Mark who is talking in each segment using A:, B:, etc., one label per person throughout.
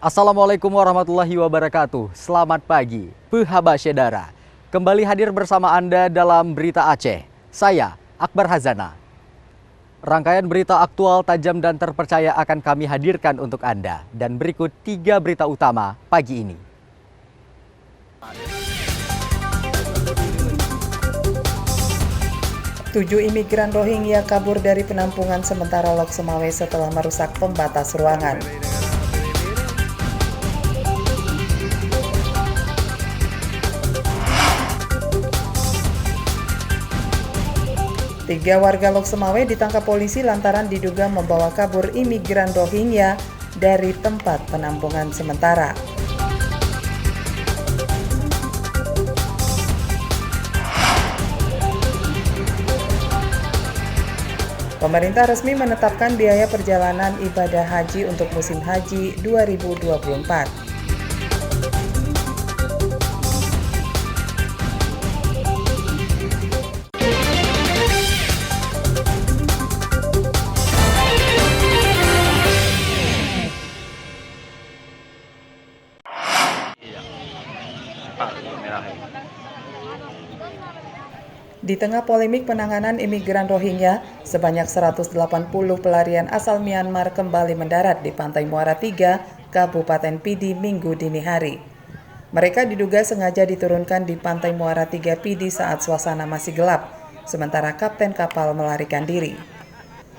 A: Assalamualaikum warahmatullahi wabarakatuh. Selamat pagi, Pehaba Syedara. Kembali hadir bersama Anda dalam Berita Aceh. Saya, Akbar Hazana. Rangkaian berita aktual, tajam, dan terpercaya akan kami hadirkan untuk Anda. Dan berikut 3 berita utama pagi ini.
B: Tujuh imigran Rohingya kabur dari penampungan sementara Lok Semawe setelah merusak pembatas ruangan. Tiga warga Lok Semawe ditangkap polisi lantaran diduga membawa kabur imigran Rohingya dari tempat penampungan sementara. Pemerintah resmi menetapkan biaya perjalanan ibadah haji untuk musim haji 2024. Di tengah polemik penanganan imigran Rohingya, sebanyak 180 pelarian asal Myanmar kembali mendarat di Pantai Muara 3, Kabupaten Pidi, Minggu dini hari. Mereka diduga sengaja diturunkan di Pantai Muara 3 Pidi saat suasana masih gelap, sementara kapten kapal melarikan diri.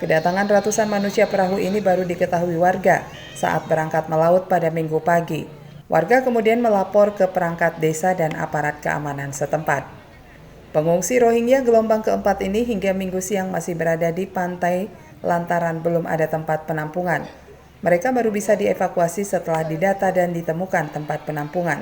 B: Kedatangan ratusan manusia perahu ini baru diketahui warga saat berangkat melaut pada Minggu pagi. Warga kemudian melapor ke perangkat desa dan aparat keamanan setempat. Pengungsi Rohingya gelombang keempat ini hingga Minggu siang masih berada di pantai lantaran belum ada tempat penampungan. Mereka baru bisa dievakuasi setelah didata dan ditemukan tempat penampungan.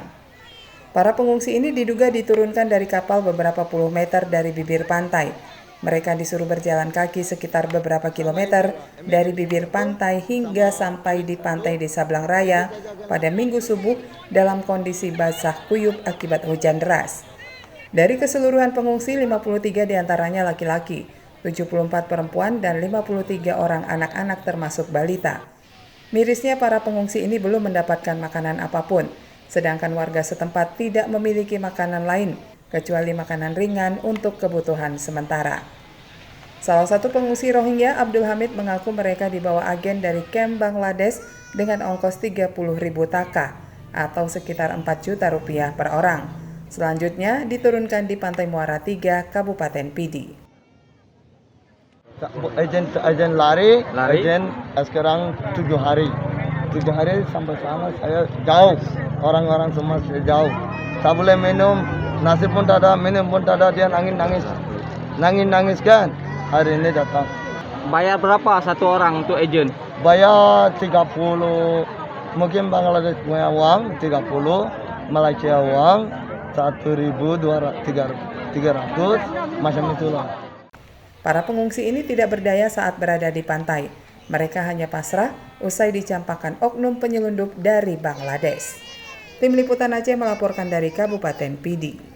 B: Para pengungsi ini diduga diturunkan dari kapal beberapa puluh meter dari bibir pantai. Mereka disuruh berjalan kaki sekitar beberapa kilometer dari bibir pantai hingga sampai di pantai Desa Blang Raya pada Minggu subuh dalam kondisi basah kuyup akibat hujan deras. Dari keseluruhan pengungsi, 53 diantaranya laki-laki, 74 perempuan, dan 53 orang anak-anak termasuk balita. Mirisnya para pengungsi ini belum mendapatkan makanan apapun, sedangkan warga setempat tidak memiliki makanan lain, kecuali makanan ringan untuk kebutuhan sementara. Salah satu pengungsi Rohingya, Abdul Hamid, mengaku mereka dibawa agen dari kamp Bangladesh dengan ongkos 30.000 taka, atau sekitar 4 juta rupiah per orang. Selanjutnya diturunkan di Pantai Muara 3, Kabupaten Pidi.
C: Agen lari. Agen sekarang 7 hari. 7 hari sampai sana saya jauh. Orang-orang semua jauh. Tak boleh minum, nasi pun tak ada, minum pun tak ada, dia nangis-nangis. Nangis-nangis kan, hari ini datang.
D: Bayar berapa satu orang untuk agen?
C: Bayar 30, mungkin Bangladesh punya uang 30, Malaysia uang 1.200, 300, macam itulah.
B: Para pengungsi ini tidak berdaya saat berada di pantai. Mereka hanya pasrah usai dicampakkan oknum penyelundup dari Bangladesh. Tim Liputan Aceh melaporkan dari Kabupaten Pidi.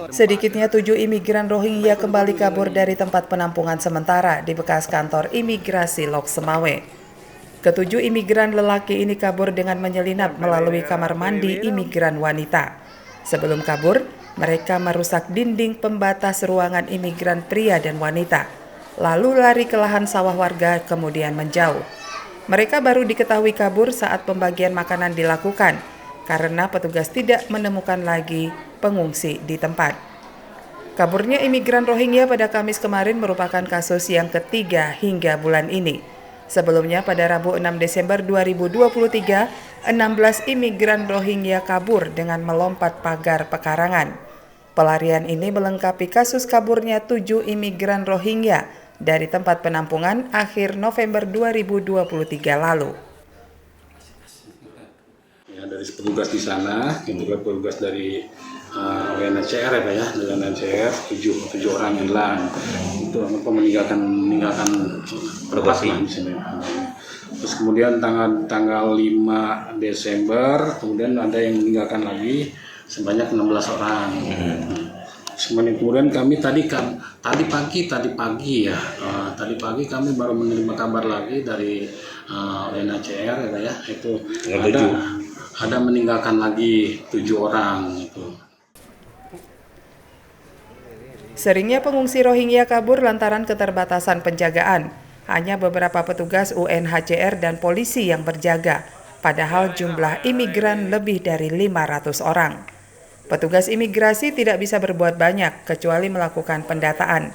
B: Sedikitnya 7 imigran Rohingya kembali kabur dari tempat penampungan sementara di bekas kantor imigrasi Lok Semawe. Ketujuh imigran lelaki ini kabur dengan menyelinap melalui kamar mandi imigran wanita. Sebelum kabur, mereka merusak dinding pembatas ruangan imigran pria dan wanita, lalu lari ke lahan sawah warga kemudian menjauh. Mereka baru diketahui kabur saat pembagian makanan dilakukan, karena petugas tidak menemukan lagi pengungsi di tempat. Kaburnya imigran Rohingya pada Kamis kemarin merupakan kasus yang ketiga hingga bulan ini. Sebelumnya pada Rabu 6 Desember 2023, 16 imigran Rohingya kabur dengan melompat pagar pekarangan. Pelarian ini melengkapi kasus kaburnya 7 imigran Rohingya dari tempat penampungan akhir November 2023 lalu.
E: Dari petugas di sana, yang juga petugas dari UNHCR ya Pak ya, dari UNHCR 7 orang yang hilang. Itu meninggalkan lokasi di sini. Terus kemudian tanggal 5 Desember kemudian ada yang meninggalkan lagi sebanyak 16 orang. Kemudian kami tadi pagi kami baru menerima kabar lagi dari UNHCR ya, itu ada meninggalkan lagi 7 orang itu.
B: Seringnya pengungsi Rohingya kabur lantaran keterbatasan penjagaan. Hanya beberapa petugas UNHCR dan polisi yang berjaga, padahal jumlah imigran lebih dari 500 orang. Petugas imigrasi tidak bisa berbuat banyak kecuali melakukan pendataan.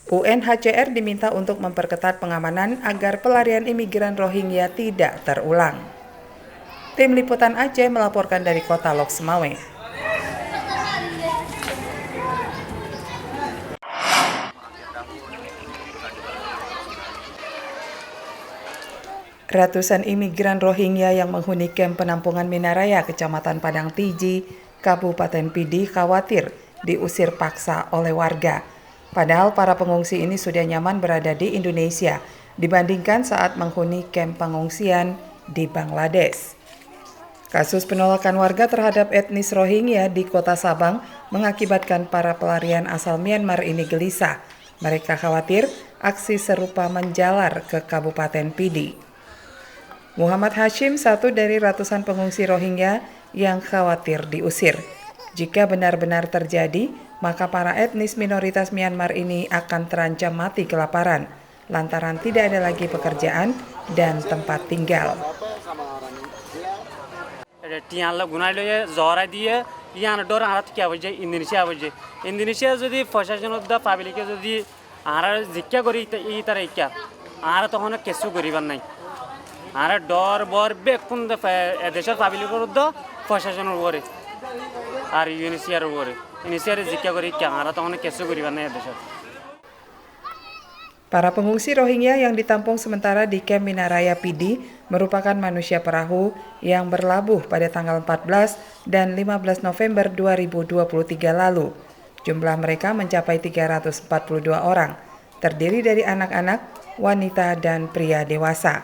B: UNHCR diminta untuk memperketat pengamanan agar pelarian imigran Rohingya tidak terulang. Tim Liputan Aceh melaporkan dari Kota Lok Semawe. Ratusan imigran Rohingya yang menghuni kamp penampungan Minaraya, Kecamatan Padang Tiji, Kabupaten Pidi khawatir diusir paksa oleh warga. Padahal para pengungsi ini sudah nyaman berada di Indonesia dibandingkan saat menghuni kamp pengungsian di Bangladesh. Kasus penolakan warga terhadap etnis Rohingya di Kota Sabang mengakibatkan para pelarian asal Myanmar ini gelisah. Mereka khawatir aksi serupa menjalar ke Kabupaten Pidi. Muhammad Hashim, satu dari ratusan pengungsi Rohingya yang khawatir diusir. Jika benar-benar terjadi, maka para etnis minoritas Myanmar ini akan terancam mati kelaparan, lantaran tidak ada lagi pekerjaan dan tempat tinggal.
F: আর ডর বর বেকুন এদেশের পাবলিকের প্রশাসনের উপরে আর ইউনিসিয়ার উপরে ইউনিসিয়ার জিজ্ঞা করি আর তখন কেসও করিবার নাই এদেশের।
B: Para pengungsi Rohingya yang ditampung sementara di kamp Minaraya Pidi merupakan manusia perahu yang berlabuh pada tanggal 14 dan 15 November 2023 lalu. Jumlah mereka mencapai 342 orang, terdiri dari anak-anak, wanita, dan pria dewasa.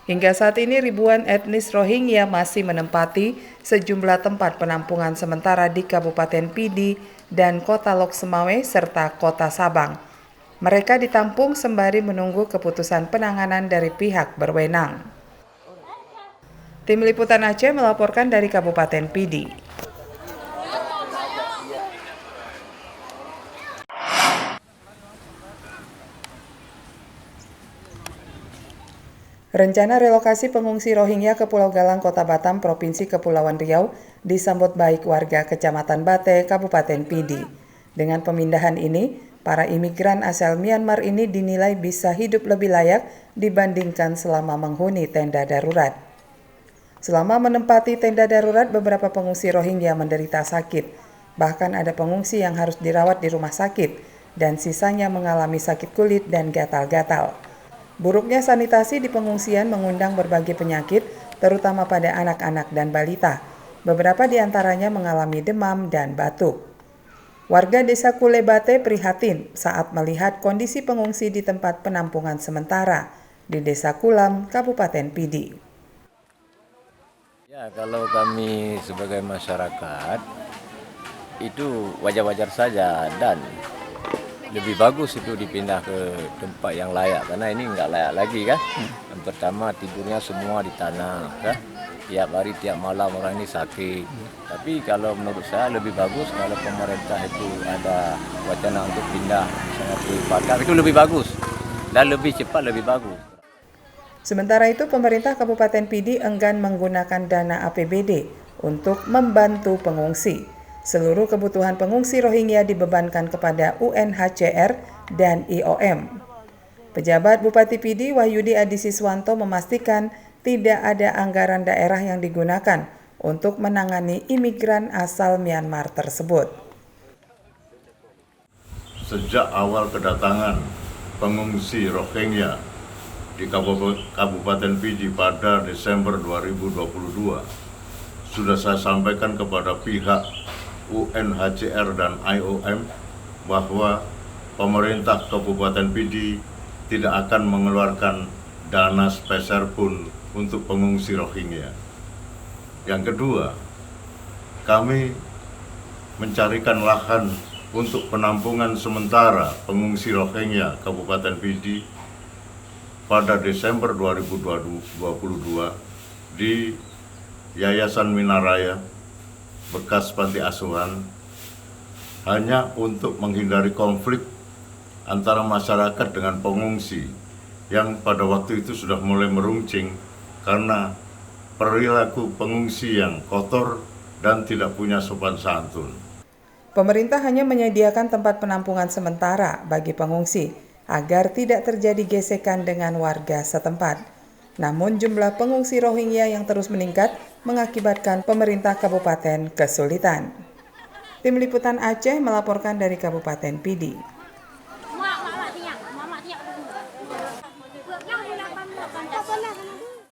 B: Hingga saat ini ribuan etnis Rohingya masih menempati sejumlah tempat penampungan sementara di Kabupaten Pidi dan Kota Lok Semawe serta Kota Sabang. Mereka ditampung sembari menunggu keputusan penanganan dari pihak berwenang. Tim Liputan Aceh melaporkan dari Kabupaten Pidi. Rencana relokasi pengungsi Rohingya ke Pulau Galang, Kota Batam, Provinsi Kepulauan Riau disambut baik warga Kecamatan Bate, Kabupaten Pidi. Dengan pemindahan ini, para imigran asal Myanmar ini dinilai bisa hidup lebih layak dibandingkan selama menghuni tenda darurat. Selama menempati tenda darurat, beberapa pengungsi Rohingya menderita sakit. Bahkan ada pengungsi yang harus dirawat di rumah sakit dan sisanya mengalami sakit kulit dan gatal-gatal. Buruknya sanitasi di pengungsian mengundang berbagai penyakit, terutama pada anak-anak dan balita. Beberapa di antaranya mengalami demam dan batuk. Warga Desa Kulebate prihatin saat melihat kondisi pengungsi di tempat penampungan sementara di Desa Kulam, Kabupaten Pidi.
G: Ya, kalau kami sebagai masyarakat itu wajar-wajar saja dan lebih bagus itu dipindah ke tempat yang layak karena ini nggak layak lagi kan. Yang pertama tidurnya semua di tanah kan. Tiap hari tiap malam orang ini sakit. Tapi kalau menurut saya lebih bagus kalau pemerintah itu ada wacana untuk pindah misalnya ke Padang itu lebih bagus dan lebih cepat lebih bagus.
B: Sementara itu pemerintah Kabupaten Pidi enggan menggunakan dana APBD untuk membantu pengungsi. Seluruh kebutuhan pengungsi Rohingya dibebankan kepada UNHCR dan IOM. Pejabat Bupati Pidi Wahyudi Adisiswanto memastikan tidak ada anggaran daerah yang digunakan untuk menangani imigran asal Myanmar tersebut.
H: Sejak awal kedatangan pengungsi Rohingya di Kabupaten Pidi pada Desember 2022, sudah saya sampaikan kepada pihak UNHCR dan IOM bahwa pemerintah Kabupaten Pidi tidak akan mengeluarkan dana sepeser pun untuk pengungsi Rohingya. Yang kedua, kami mencarikan lahan untuk penampungan sementara pengungsi Rohingya Kabupaten Pidi pada Desember 2022 di Yayasan Minaraya bekas panti asuhan hanya untuk menghindari konflik antara masyarakat dengan pengungsi yang pada waktu itu sudah mulai meruncing karena perilaku pengungsi yang kotor dan tidak punya sopan santun.
B: Pemerintah hanya menyediakan tempat penampungan sementara bagi pengungsi agar tidak terjadi gesekan dengan warga setempat. Namun jumlah pengungsi Rohingya yang terus meningkat mengakibatkan pemerintah kabupaten kesulitan. Tim Liputan Aceh melaporkan dari Kabupaten Pidi.
I: Mak,